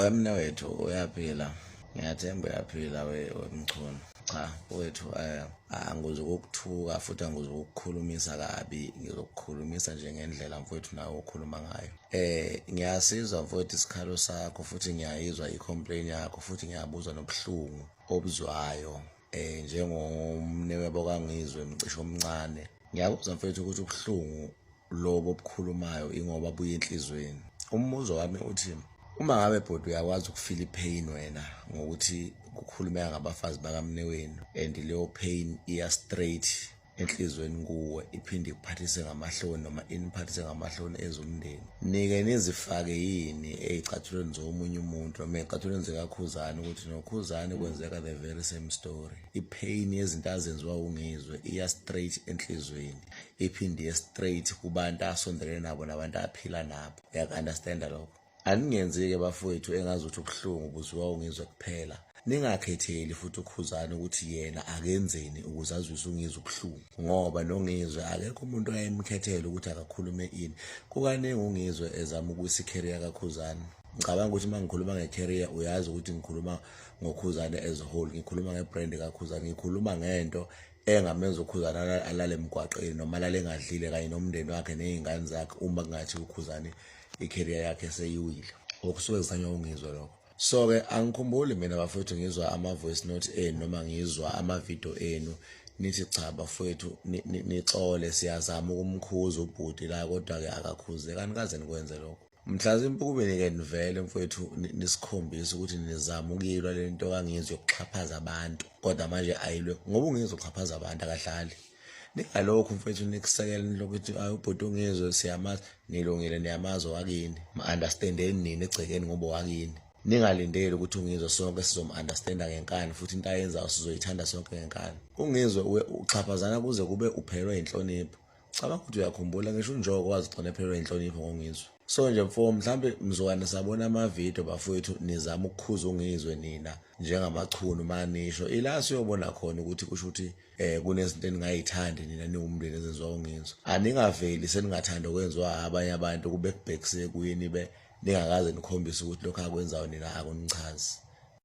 Wemna wethu uyaphila, ngiyathemba uyaphila wemchunu. Cha wethu angizokukuthuka futhi angizokukhulumisa kabi, ngizokukhulumisa nje ngendlela mfowethu nawe okhuluma ngayo. Ngiyasizwa mfowethu isikhalo sakho futhi ngiyayizwa i-complaint yakho futhi ngiyabuzwa nobuhlungu obuzwayo njengomnewebo kaNgizwe mcisho omncane. Ngiyakuzwa mfowethu ukuthi ubuhlungu lobo obukhulumayo ingoba buya enhlizweni. Umbuzo wami uthi uma ngabe bhuti uyakwazi ukufeel ipain wena ngokuthi kukhulumeka ngabafazi bakamnewenu and leyo pain iya straight enhlizweni kuwe iphinde ikuphathise ngamahloni noma iniphathise ngamahloni ezomndeni, nike nizifake yini ezicathulweni zomunye umuntu noma ezicathulweni zikaKhuzani ukuthi noKhuzani kwenzeka the very same story? Ipain yezinto azenziwa uNgizwe iya straight enhlizweni iphinde iye straight kubantu asondelene nabo nabantu aphila nabo. Uyaku-understanda lokho? Aningenzi-ke bafowethu engazuthi ubuhlungu buzwa uNgizwe kuphela. Ningakhetheli futhi uKhuzani ukuthi yena akenzeni ukuze azwise uNgizwe ubuhlungu, ngoba noNgizwe akekho umuntu ayemkhethela ukuthi akakhulume ini. Kukaningi uNgizwe ezama ukuwisa i-career kaKhuzani. Ngicabanga ukuthi uma ngikhuluma nge-career uyazi ukuthi ngikhuluma ngoKhuzani as a whole, ngikhuluma ngebrand kaKhuzani, ngikhuluma ngento engamenza uKhuzani alale emgwaqeni noma alale engadlile kanye nomndeni wakhe nezingane zakhe uma kungathi uKhuzani i-career yakhe seyiwile. Okusuke kuzanywa uNgizwe lokho. So-ke angikhumbuli mina bafowethu ngizwa ama-voice note enu noma ngizwa ama-video enu nithi cha bafowethu nixole siyazama ukumkhuza ubhuti la kodwa-ke akakhuzeki. Anikaze nikwenze lokho. Mhlazimpe kube-ke nivele mfowethu nisikhombisa ukuthi nizama ukuyilwa le nto kaNgizwe yokuxhaphaza abantu, kodwa manje ayilwe ngoba uNgizwe uxhaphaza abantu akahlali. Ningalokhu mfowethu nikusekela lokuthi ubhuti uNgizwe siyamazi, nilungile niyamazi wakini, ma-understandeni nini egcekeni ngoba wakini. Ningalindeli ukuthi uNgizwe sonke sizom-understanda ngenkani futhi into ayenzayo sizoyithanda sonke ngenkani. uNgizwe uxhaphazana kuze kube uphelelwe inhlonipho. Cabanga ukuthi uyakhumbula ngisho unjoko wazi ugcina ephelelwe inhlonipho ngoNgizwe. So nje mfo mhlambe mzokwane sabona ama-video bafowethu nizama ukukhuza uNgizwe nina njengamachunu manisho ila siyobona khona ukuthi kusho ukuthi kunezinto eningayithandi nina niwumndeni ezenziwa uNgizwe. Aningaveli seningathanda okwenziwa abanye abantu kube kubhekise kuyini ningakaze nikhombise ukuthi lokho akwenzayo nina akunichazi.